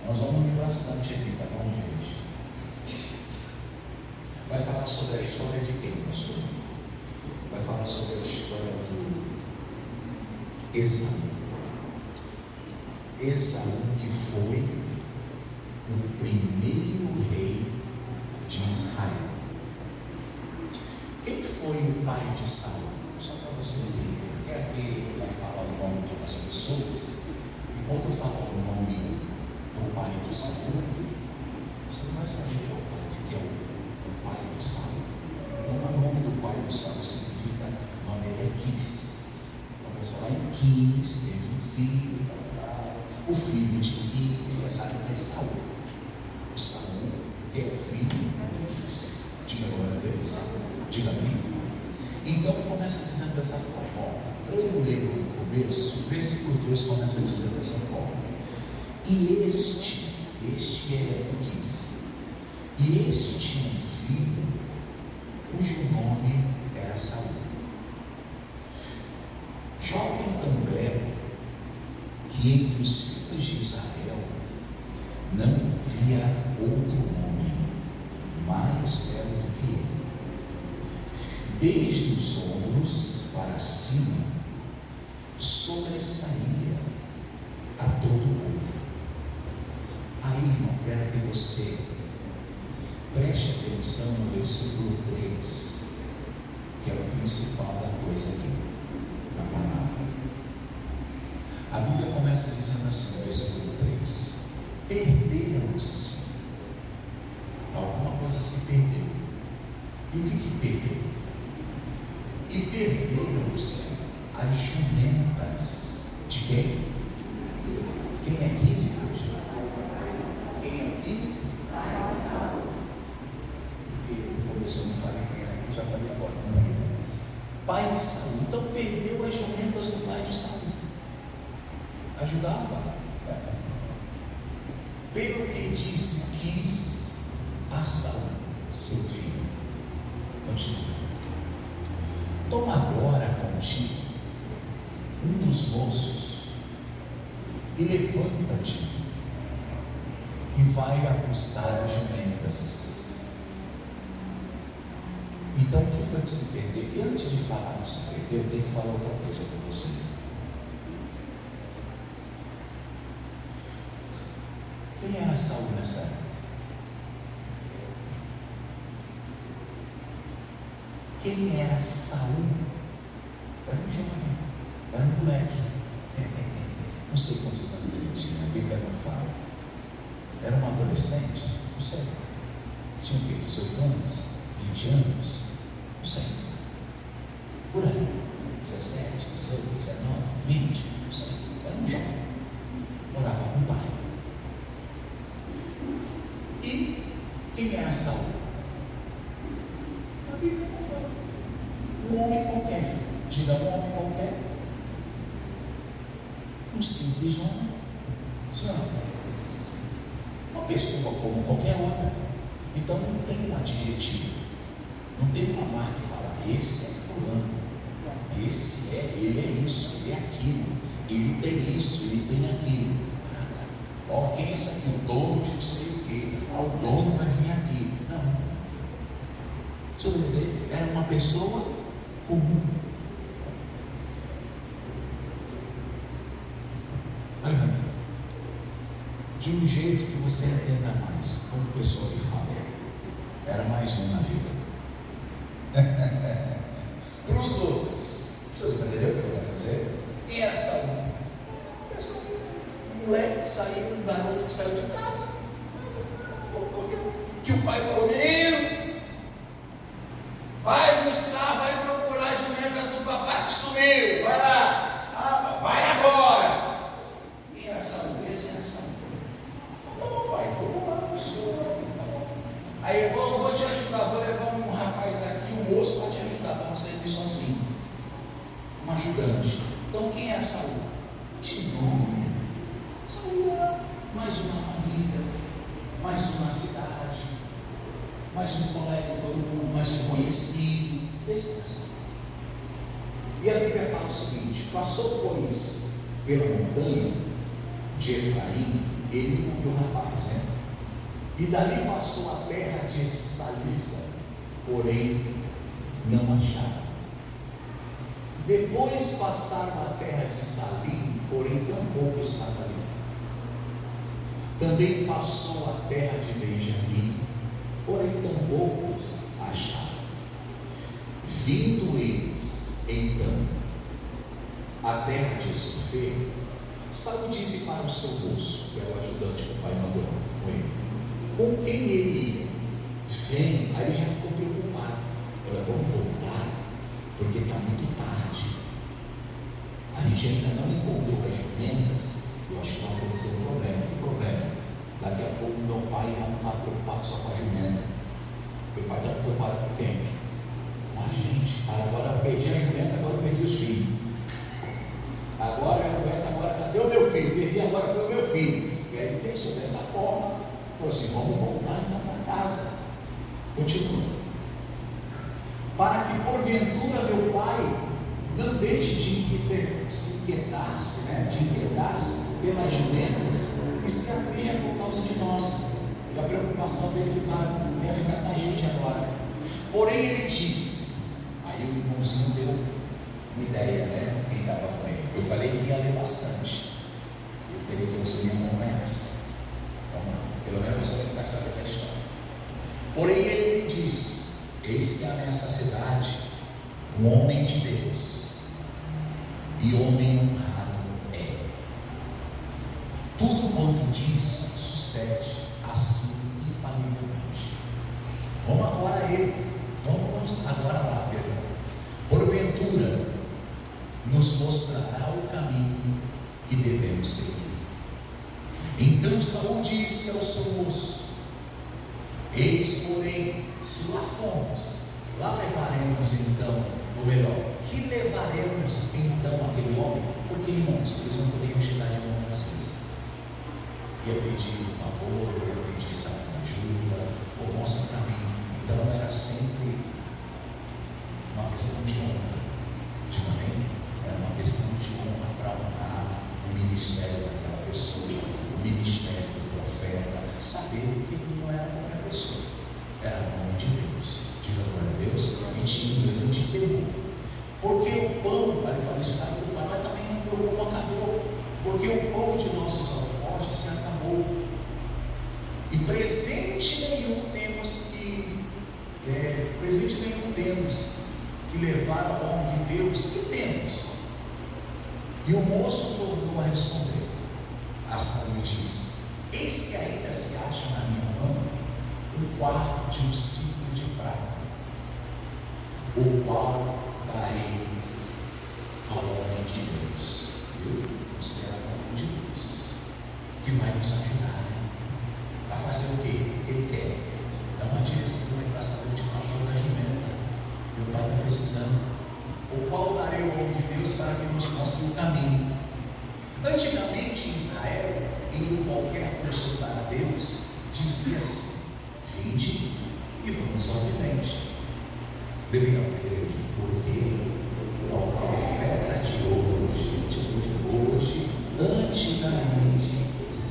Nós vamos unir bastante aqui, tá bom, gente? Vai falar sobre a história de quem, pastor? Vai falar sobre a história do Esaú. Esaú, que foi o primeiro rei de Israel. Quem foi o pai de Saul? Só para você entender, porque aqui vai falar o nome de umas pessoas, e quando eu falar o nome do pai de Saul, você não vai saber quem é o pai de Saul. Então o nome do pai de Saul significa, o nome dele é Quis. Quando você falar em Quis, teve um filho, o filho de Quis, já sabe que é Saul. O Saul, que é o filho de Quis. Diga glória a Deus. Diga amém. Então começa dizendo dessa forma. Para eu ler no começo, o versículo 2 começa dizendo dessa forma. E este é o Quis. E este tinha um filho cujo nome era Saul. Jovem também, que entre os filhos de Israel não havia outro homem mais belo do que ele. Desde os ombros para cima, sobressaía a todo o povo. Aí, irmão, quero que você preste atenção no versículo 3, que é o principal da coisa aqui, da palavra. A Bíblia começa dizendo assim, no versículo 3: perderam-se. Alguma coisa se perdeu. E o que perdeu? E perderam-se as jumentas de quem? Quem é Quis, igreja? Quem é Quis? Porque começou a não falar quem era, já falei agora, não era. Pai de Saul. Então perdeu as jumentas do pai de Saul. Ajudava. Pelo que disse Quis a Saul, seu filho. Continua. Toma agora contigo um dos moços e levanta-te e vai ajustar as jumentas. Então o que foi que se perdeu? E antes de falar que se perdeu, eu tenho que falar outra coisa para vocês. Quem era Saul nessa época? Quem era Saul? Era um jovem, era um moleque. Não sei quantos anos ele tinha, a Bíblia não fala. Era um adolescente? Não sei. Tinha o quê? 18 anos? 20 anos? Não sei. Por aí. 17, 18, 19, 20, não sei. Era um jovem. Morava com o pai. E quem era Saul? A Bíblia não fala. Um homem qualquer. Diga um homem qualquer. Um simples homem. Senhor, uma pessoa como qualquer outra. Então não tem um adjetivo, não tem uma marca que fala, esse é fulano, esse é, ele é isso, ele é aquilo, ele tem isso, ele tem aquilo. Ó, quem é esse aqui? O dono de não sei o quê. O dono vai vir aqui. Não. Você vai entender? Era uma pessoa comum. Olha para mim. De um jeito que você entenda mais, como a pessoa que fala. Era mais um na vida. Para os outros, você entendeu o que eu quero dizer? Quem era Saul? Um moleque que saiu, um garoto que saiu de casa. Que o pai falou: menino, vai buscar, vai procurar as jumentas do papai que sumiu. Vai lá, vai agora. Quem era Saul? Esse era Saul. Tá bom, pai, vou lá com o senhor. Tá bom. Aí eu vou te ajudar, vou levar um rapaz aqui, um moço para te ajudar, para não ser sozinho. Um ajudante. Então quem era Saul? De nome. Saul era mais uma família, mais uma cidade, mais um colega de todo mundo, mais um conhecido. Descansa. E a Bíblia fala o seguinte: passou, pois, pela montanha de Efraim, ele e o rapaz. E dali passou a terra de Salisa, porém não acharam. Depois passaram a terra de Salim, porém tampouco estava ali. Também passou a terra de Benjamim, porém tampouco acharam. Vindo eles, então, à terra de Sofê, Saul disse para o seu moço, que era o ajudante que o pai mandou com ele, com quem ele ia? Vem. Aí ele já ficou preocupado. Vamos voltar, porque está muito tarde. A gente ainda não encontrou as jumentas. Eu acho que vai acontecer um problema. Que problema? Daqui a pouco meu pai não está preocupado só com a jumenta. Meu pai está preocupado com quem? Com a gente. Cara, agora eu perdi a jumenta, agora eu perdi os filhos. Agora a jumenta, agora cadê o meu filho? Perdi, agora foi o meu filho. E aí ele pensou dessa forma. Falou assim, vamos voltar então para casa. Continua. Para que porventura meu pai não deixe de se inquietasse, pelas jumentas e se aflige por causa de nós. E a preocupação dele ia ficar com a gente agora. Porém ele diz, aí o irmãozinho deu uma ideia, né? Quem estava com ele. Eu falei que ia ler bastante. Eu queria que você me acompanhasse. Vamos lá. Pelo menos você vai ficar sabendo da história. Porém ele me diz, eis que há nesta cidade um homem de Deus, e homem honrado é. Tudo quanto diz sucede assim infalivelmente. Vamos agora a ele, vamos agora lá, perdão. Porventura nos mostrará o caminho que devemos seguir. Então Saul disse ao seu moço, eis porém, se lá fomos, lá levaremos então, ou melhor, que levaremos então aquele homem? Porque irmãos, eles não poderiam chegar de mão vazia. Ia pedir um favor, ia pedir ajuda, ou mostra para mim. Então era sempre uma questão de honra. Diga amém? Era uma questão de honra para honrar o ministério daquela pessoa, o ministério do profeta, saber que ele não era qualquer pessoa, era um homem de Deus. Diga glória a Deus. E tinha um grande temor. Porque o pão, ele fala isso, mas também o pão acabou. Porque o pão de nossos alforjes se acabou. E presente nenhum temos que levar ao homem de Deus. Que temos? E o moço tornou a responder. A Saul disse, eis que ainda se acha na minha mão um quarto de um ciclo de prata, o qual darei ao homem de Deus. Eu considero o homem de Deus, que vai nos ajudar, a fazer o que ele quer, dar uma direção para a saúde da jumenta. Meu pai está precisando. O qual darei ao homem de Deus para que nos mostre o caminho. Antigamente em Israel, indo qualquer consultar a Deus, dizia-se, vinde e vamos ao vidente. Legal, igreja, porque o profeta de hoje, antigamente,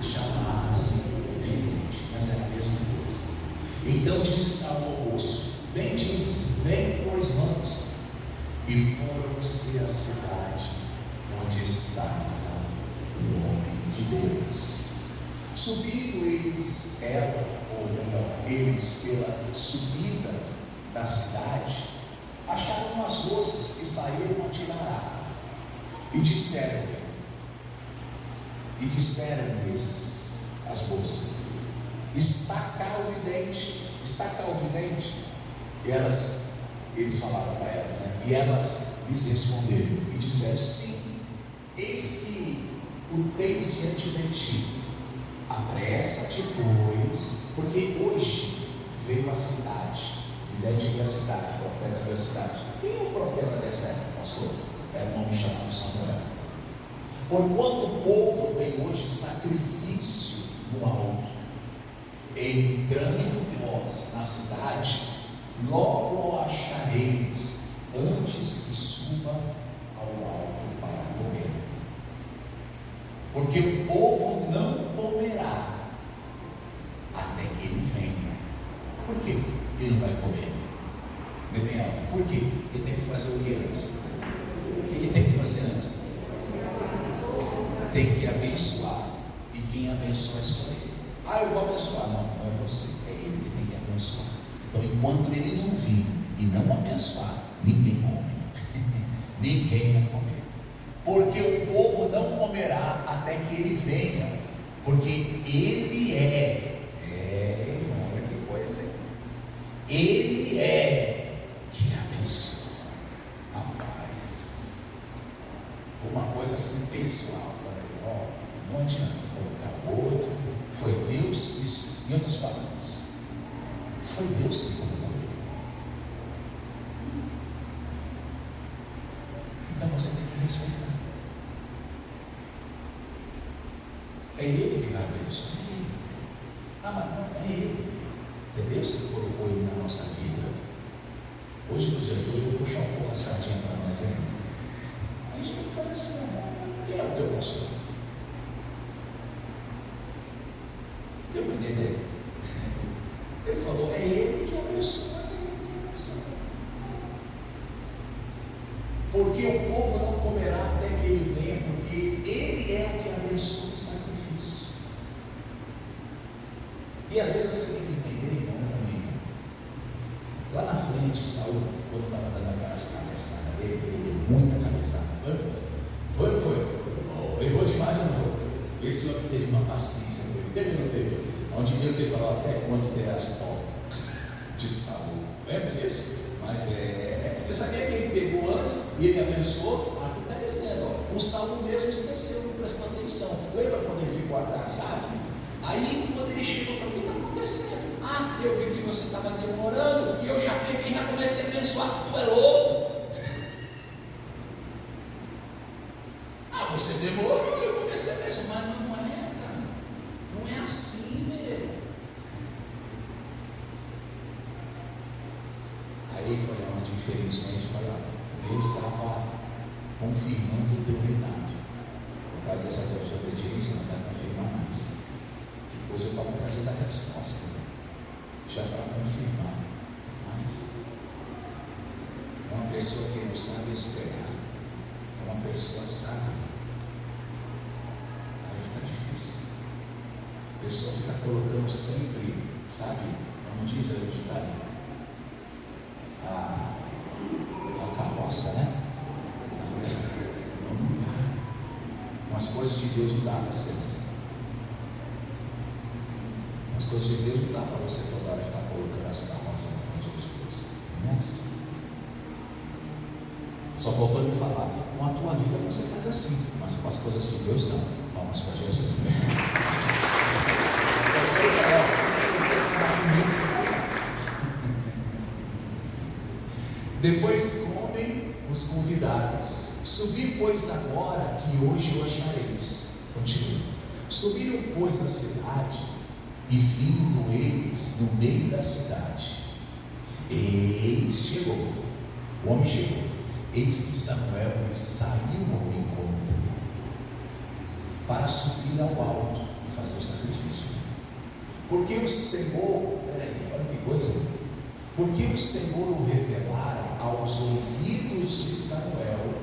chamava-se vidente, mas era a mesma coisa. Então disse Saul ao moço, bem dizes, vem, pois vamos. E foram-se à cidade onde estava o homem de Deus. Subindo eles pela subida da cidade, acharam umas moças que saíram a tirar água. E disseram-lhes as moças, está cá o vidente. Eles falaram para elas, e elas lhes responderam e disseram, sim, eis que o tens diante de ti. Apressa-te, pois, porque hoje veio a cidade. O vidente veio a cidade, o profeta veio a cidade. Quem é o profeta dessa época, pastor? Era um homem chamado Samuel. Porquanto o povo tem hoje sacrifício no alto, entrando vós na cidade, logo o achareis, antes que suba ao alto para comer. Porque o povo não comerá até que ele Por quê? Porque tem que fazer o que antes? O que tem que fazer antes? Tem que abençoar. E quem abençoa é só ele. Eu vou abençoar. Não, não é você. É ele que tem que abençoar. Então, enquanto ele não vir e não abençoar, ninguém come. Ninguém vai comer. Porque o povo não comerá até que ele venha. Porque ele olha que coisa, hein? Ele que abençoa. Rapaz, foi uma coisa assim pessoal. Falei, não adianta colocar o outro. Foi Deus que, em outras palavras, foi Deus que colocou ele. Então você tem que respeitar. É ele que vai abençoar. É ele. Mas não é ele. É Deus que colocou ele na nossa vida. Hoje, no dia de hoje, eu vou puxar um pouco a sardinha para nós, hein? A gente tem que fazer assim, quem é o teu pastor? Deu para entender? Ele falou, é ele que abençoa, é ele que abençoa. Porque o povo não comerá até que ele venha, porque ele é o que abençoa o sacrifício. E às vezes você tem que entender, irmão, amigo. Lá na frente, Saul, quando estava dando aquelas cabeçadas dele, ele deu muita cabeçada. Foi? Errou demais ou não? Esse homem teve uma paciência com ele. Teve ou não teve? Onde Deus lhe falou, até quando terás dó de Saul. Lembra disso? Mas você sabia que ele pegou antes e ele abençoou? Aqui está dizendo, o Saul mesmo esqueceu, não prestou atenção. Lembra quando ele ficou atrasado? Aí quando ele chegou, falou, o que está acontecendo? Eu vi que você estava demorando e eu já peguei e já comecei a abençoar. Tu é louco? Você demorou, eu comecei a abençoar. Mas não é, cara. Não é assim, né? Aí foi onde, infelizmente, Deus estava confirmando o teu reinado. Por causa dessa desobediência, não vai confirmar mais. Depois eu estava trazendo a resposta, né? Já para confirmar. Mas é uma pessoa que não sabe esperar. É uma pessoa sábia. Aí fica difícil. A pessoa fica colocando sempre, sabe? Como diz o ditado, a carroça, né? Não dá. Umas coisas de Deus não dá para ser assim. As coisas de Deus não dá para você toda hora ficar colocando as carroças na frente dos bois. Não é assim. Só faltou me falar, com a tua vida você faz assim, mas com as coisas de Deus não. Vamos para Jesus. Depois comem os convidados. Subi, pois, agora que hoje o achareis. Continua. Subiram, pois, a cidade, e vindo eles no meio da cidade, eis chegou. O homem chegou. Eis que Samuel lhe saiu ao encontro para subir ao alto e fazer o sacrifício. Porque o Senhor, olha que coisa, porque o Senhor o revelara aos ouvidos de Samuel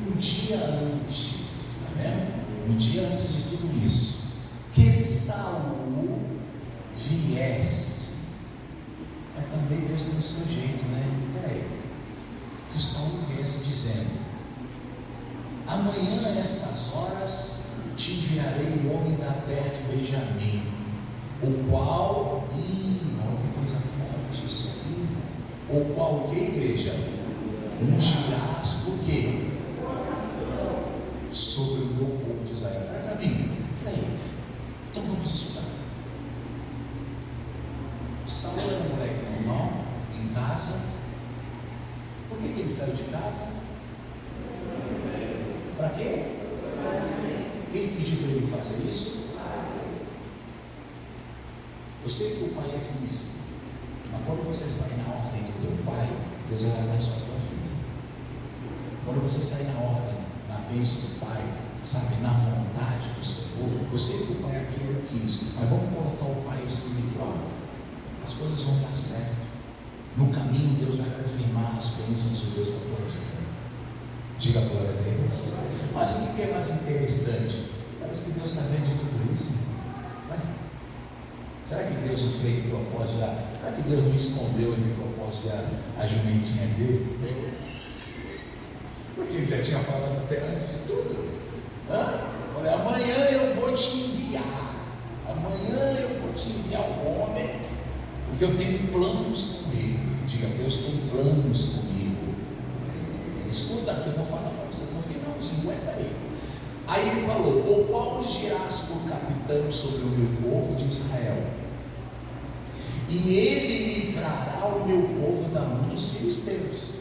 um dia antes, está vendo? Um dia antes de tudo isso, que Saul viesse. Mas também Deus tem o seu jeito, né? Que o Saul viesse dizendo: amanhã a estas horas te enviarei um homem da terra de Benjamim, o qual, olha que coisa forte isso aqui, o qual, que igreja? Ungirás, por quê? Sobre o meu povo de Israel. Peraí, então vamos estudar. Saul era um moleque normal, em casa. Por que ele saiu de casa? Para quê? Quem pediu para ele fazer isso? Eu sei que o pai é físico, mas quando você sai na ordem do teu pai, Deus vai abençoar a tua vida. Quando você sai na ordem, na bênção do pai, sabe, na vontade do Senhor, eu sei que o pai aqui é quis, mas vamos colocar o pai espiritual, as coisas vão dar certo. No caminho Deus vai confirmar as bênçãos de Deus para a tua vida. Diga glória a Deus. Mas o que é mais interessante? Parece que Deus sabia de tudo isso. Não é? Será que Deus não fez de propósito? Será que Deus não escondeu de propósito a jumentinha dele? Porque ele já tinha falado até antes de tudo. Olha, amanhã eu vou te enviar. Amanhã eu vou te enviar um homem, porque eu tenho planos com ele. Diga, Deus tem planos comigo. Escuta aqui, eu vou falar para você no finalzinho, aguenta aí. Aí ele falou: o qual os dirás por capitão sobre o meu povo de Israel, e ele livrará o meu povo da mão dos filisteus,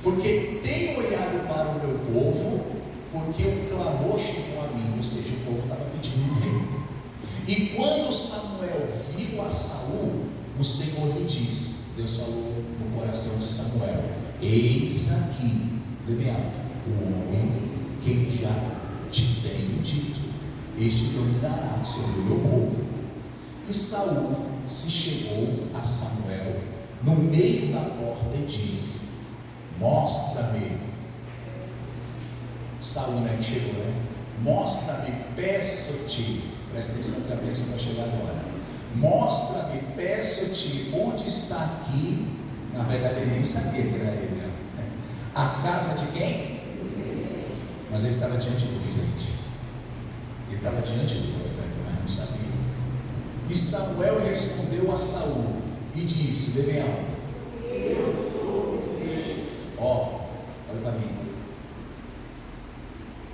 porque tenho olhado para o meu povo, porque o clamor chegou a mim. Ou seja, o povo estava pedindo um rei. E quando Samuel viu a Saul, o Senhor lhe disse, Deus falou no coração de Samuel: eis aqui, Lebealto, o homem que já te tenho dito, este dominará sobre o meu povo. E Saul se chegou a Samuel no meio da porta e disse: mostra-me. Saul, né, que chegou, né? Mostra-me, peço-te. Presta atenção que a bênção vai chegar agora. Mostra-me, peço-te, onde está aqui. Na verdade, ele nem sabia que era ele, né? A casa de quem? Mas ele estava diante do rei, gente. Ele estava diante do profeta, mas não sabia. E Samuel respondeu a Saul e disse: Lebeão, eu sou o rei. Ó, olha para mim.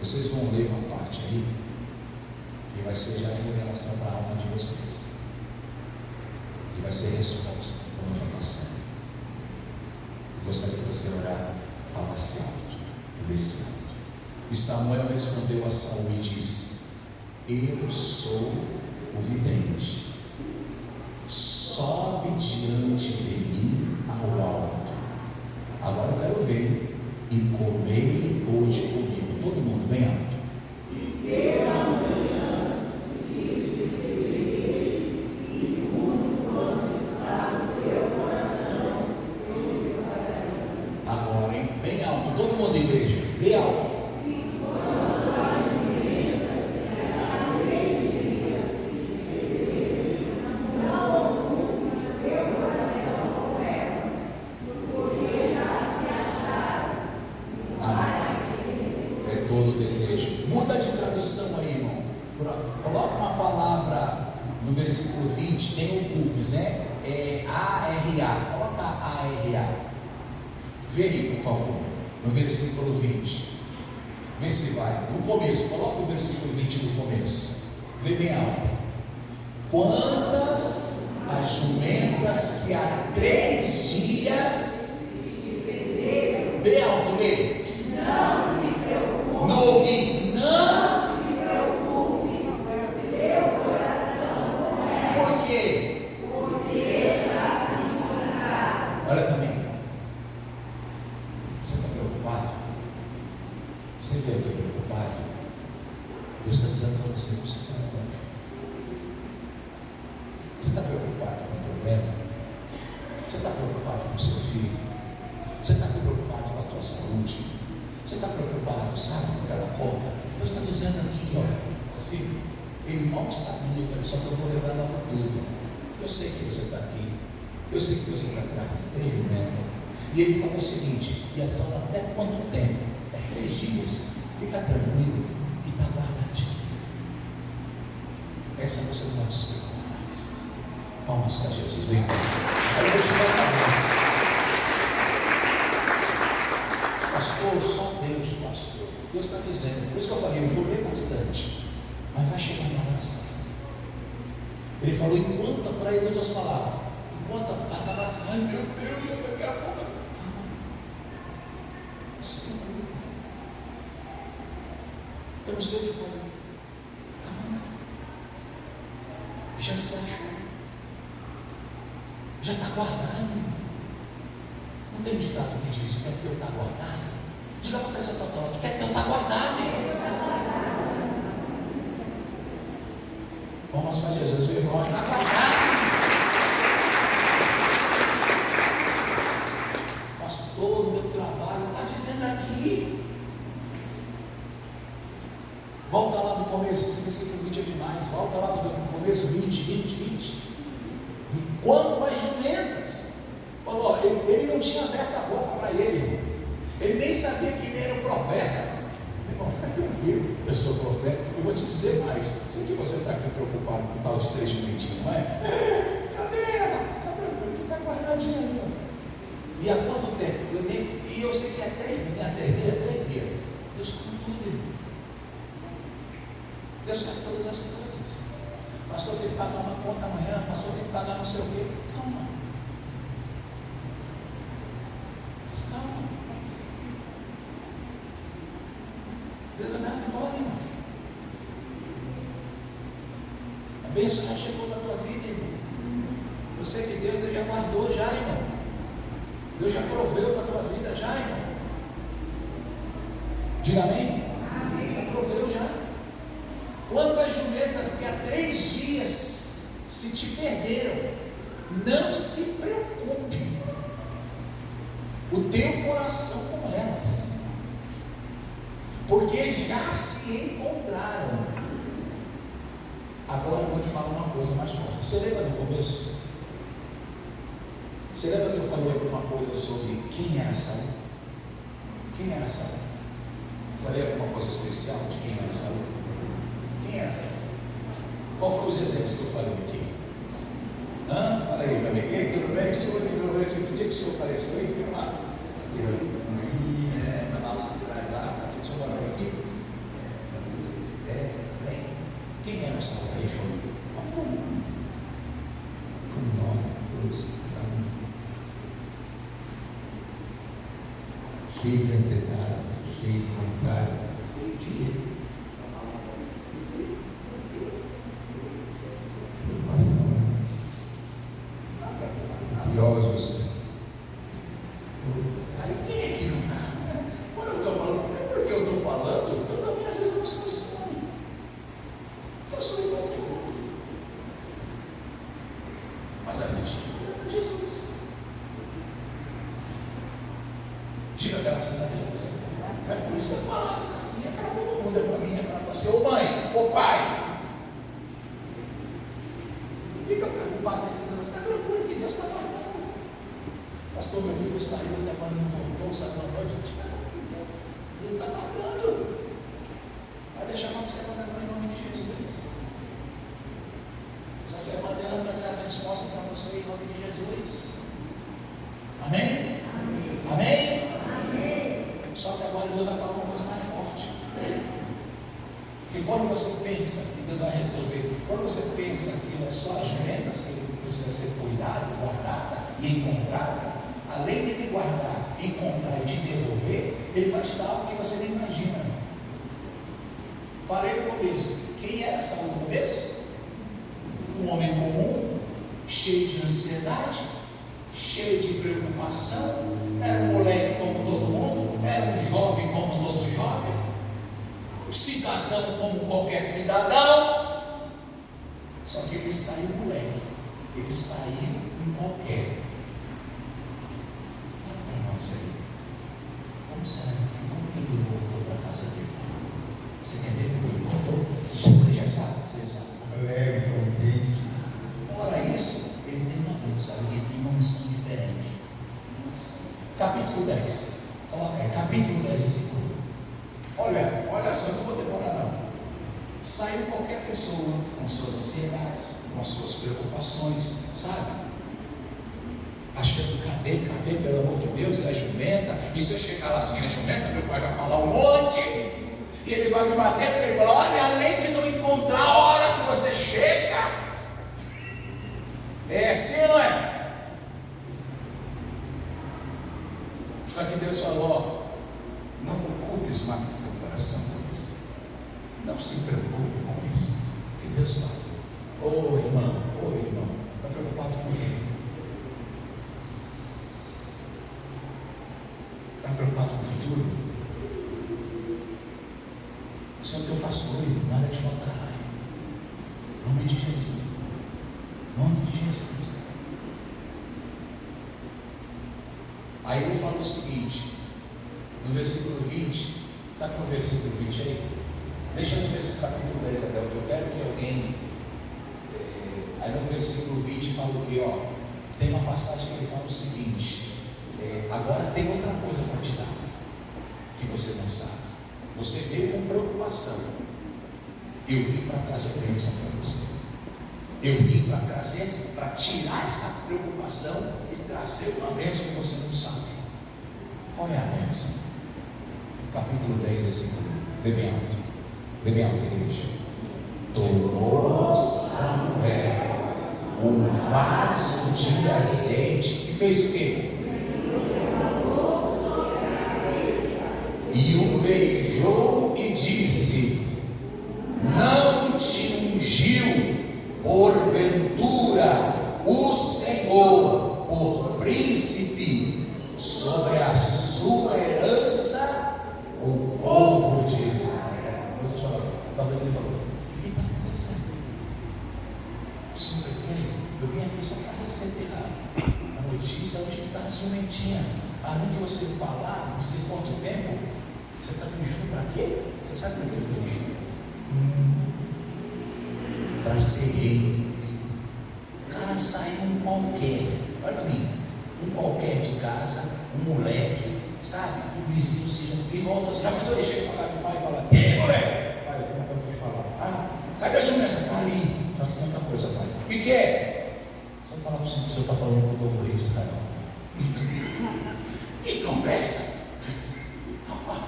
Vocês vão ler uma parte aí, que vai ser já a revelação para a alma de vocês. E vai ser resposta, como já está sendo. Eu gostaria que você orar, falasse alto, lesse alto. E Samuel respondeu a Saul e disse: eu sou o vidente. Sobe diante de mim ao alto. Agora eu quero ver. E comei hoje comigo. Todo mundo, bem alto. E pela manhã e quando está no teu coração, agora, hein? Bem alto. Todo mundo, igreja. Bem alto. Vê aí, por favor, no versículo 20. Vê se vai. No começo, coloca o versículo 20 no começo. Lê bem alto. Quantas as jumentas que há 3 dias. Bem alto, lê. Não se preocupe. Não ouvi. Não se preocupe. Meu coração não é. Por quê? Porque está se encontrado. Olha para mim. Você está preocupado? Você veio aqui preocupado? Deus está dizendo para você: você está preocupado. Você está preocupado com o problema? Você está preocupado com o seu filho? Você está preocupado com a tua saúde? Você está preocupado, sabe, com aquela conta? Deus está dizendo aqui, ó, meu filho, ele mal sabia, só que eu vou revelar tudo. Eu sei que você está aqui. Eu sei que você está atrás de treinamento. E ele falou o seguinte: e a sala até quanto tempo? É 3 dias. Fica tranquilo que está guardadinho. Essa você não vai subir mais. Palmas para Jesus. Vem cá. Eu vou te dar a bênção. Pastor, só Deus, pastor. Deus está dizendo. Por isso que eu falei, eu vou ler bastante. Mas vai chegar na hora certa. Ele falou: enquanto, para ele, outras palavras. Enquanto a estava, ai meu Deus, daqui a pouco. Eu não sei o que foi. Calma. Já se achou. Já está guardado. Não tem ditado que diz: o que é teu está guardado. Diga para a pessoa que está falando: o que é teu está guardado. Vamos para Jesus, meu irmão. Está guardado. Pastor, volta lá no começo, 20. Quanto às jumentas, falou, ó, ele não tinha aberto a boca para ele, ele nem sabia que ele era o profeta. Meu irmão, fica tranquilo, eu sou profeta, eu vou te dizer mais, sei que você está aqui preocupado com o tal de 3 jumentinhos, não é? Cadê ela? Fica tranquilo, que está guardadinha ali, ó. E há quanto tempo? Eu sei que é 3 dias. Deus sabe tudo, irmão. Deus sabe todas as coisas. Pastor, tem que pagar uma conta amanhã. Pastor, tem que pagar não sei o quê. Calma. Calma. Deus vai dar a vitória, irmão. A bênção já chegou na tua vida, irmão. Eu sei que Deus já guardou já, irmão. Deus já proveu na tua vida já, irmão. Diga amém? Já proveu já. Quantas jumentas que há 3 dias se te perderam, não se preocupe. O teu coração com elas, porque já se encontraram. Agora eu vou te falar uma coisa mais forte. Você lembra do começo? Você lembra que eu falei alguma coisa sobre quem era Saul? Quem era Saul? Eu falei alguma coisa especial de quem era Saul? Quem era Saul? Qual foram os exemplos que eu falei aqui? Fala aí, meu amigo. Ei, tudo bem? O senhor melhorou esse dia que o senhor apareceu aí? Tem lá, sexta-feira ali. Estava lá atrás, lá, tá aqui, o senhor morava aqui? Bem. Quem era Saul aí, João? Como nós, todos. Cheio de ansiedade, cheio de vontade, cheio de preocupação, ansiosos. Aí quem é que não está? Quando eu estou falando, é porque eu estou falando, eu também às vezes não sou assim. Eu sou igual que o outro. Mas a gente é Jesus. Diga graças a Deus. É por isso que eu falo assim, é para todo mundo, é para mim, é para você. Ô mãe, ô pai, fica preocupado, fica tranquilo que Deus está guardando. Pastor, meu filho saiu, até quando não voltou, saiu à noite, ele está guardando. Vai deixar acontecer com a em nome de Jesus. Essa semana ela vai trazer a resposta para você em nome de Jesus. Amém? Amém? Só que agora Deus vai falar uma coisa mais forte. Porque quando você pensa que Deus vai resolver, quando você pensa que é só as jumentas que precisa ser cuidada, guardada e encontrada, além de ele guardar, encontrar e te devolver, ele vai te dar algo que você nem imagina. Falei no começo, quem era Saul no começo? Um homem comum, cheio de ansiedade, cheio de preocupação, era um moleque como todo mundo, era um jovem como todo jovem, um cidadão como qualquer cidadão, só que ele saiu moleque, ele saiu em qualquer. Fala para nós aí, como será? Como que ele voltou para a casa dele? Você quer ver como ele voltou? Você já sabe. leve, contente. Fora isso, ele tem uma bênção, ele tem uma missão diferente. Capítulo 10. Coloca aí, capítulo 10, versículo 1. Olha só, eu não vou demorar não. Saiu qualquer pessoa com suas ansiedades, com as suas preocupações, sabe? Achando, cadê, pelo amor de Deus, é a jumenta. E se eu chegar lá assim, a jumenta, meu pai vai falar um monte. E ele vai me bater, porque ele fala, olha, além de não encontrar a hora que você chega. É assim, não é? Só que Deus falou, não ocupe esse teu coração com isso. Não se preocupe com isso. Que Deus fala. Ô irmão, está preocupado com quem? Está preocupado com o futuro? Você é o teu pastor, irmão, nada te faltará. Em nome de Jesus. Em nome de Jesus. Aí ele fala o seguinte, no versículo 20, está com o versículo 20 aí? Deixa no versículo capítulo 10 até eu quero que alguém. Aí no versículo 20 fala o que? Tem uma passagem que ele fala o seguinte: agora tem outra coisa para te dar, que você não sabe. Você veio com preocupação. Eu vim para trazer bênção para você. Eu vim para trazer, para tirar essa preocupação e trazer uma bênção que você não sabe. Qual é a bênção? Capítulo 10, versículo 1. Lê bem alto, igreja. Tomou Samuel um vaso de azeite e fez o quê? E o beijou e disse: não te ungiu porventura o Senhor por príncipe sobre a sua herança, o povo de Israel? Talvez ele falou: o que está acontecendo? Eu vim aqui só para receber a notícia onde está a jumentinha. Além de você falar, não sei quanto tempo, você está me ungindo para quê? Você sabe para que ele foi ungido? Para ser rei. O cara saiu um qualquer, olha para mim, um qualquer de casa, um moleque, sabe? Um vizinho, e volta assim, já pensou de chegar para o pai e falar: ei, moleque, pai, eu tenho uma coisa para te falar. Cadê a jumenta? Está ali. Já tem tanta coisa, pai. O que é? Se eu falar para você que o senhor está falando com o novo rei de Israel. Que conversa? Rapaz,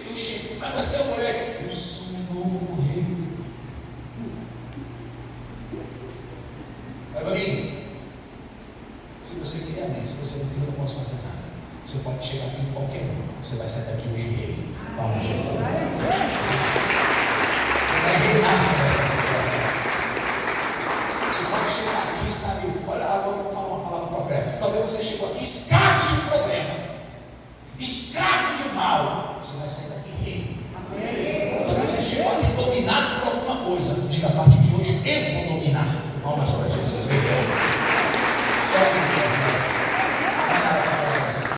eu chego, mas você é o moleque. Eu sou o novo rei. Vai para mim. Se você quer, amém. Se você não quer, eu não posso fazer nada. Você pode chegar aqui em qualquer um. Você vai sair daqui hoje rei. Palmas de Jesus. Você vai reinar sobre essa situação. Você pode chegar aqui, sabe? Olha, agora eu vou falar uma palavra para a fé. Talvez você chegou aqui escravo de um problema, escravo de um mal. Você vai sair daqui rei. Talvez você chegou aqui dominado por alguma coisa. Diga: a partir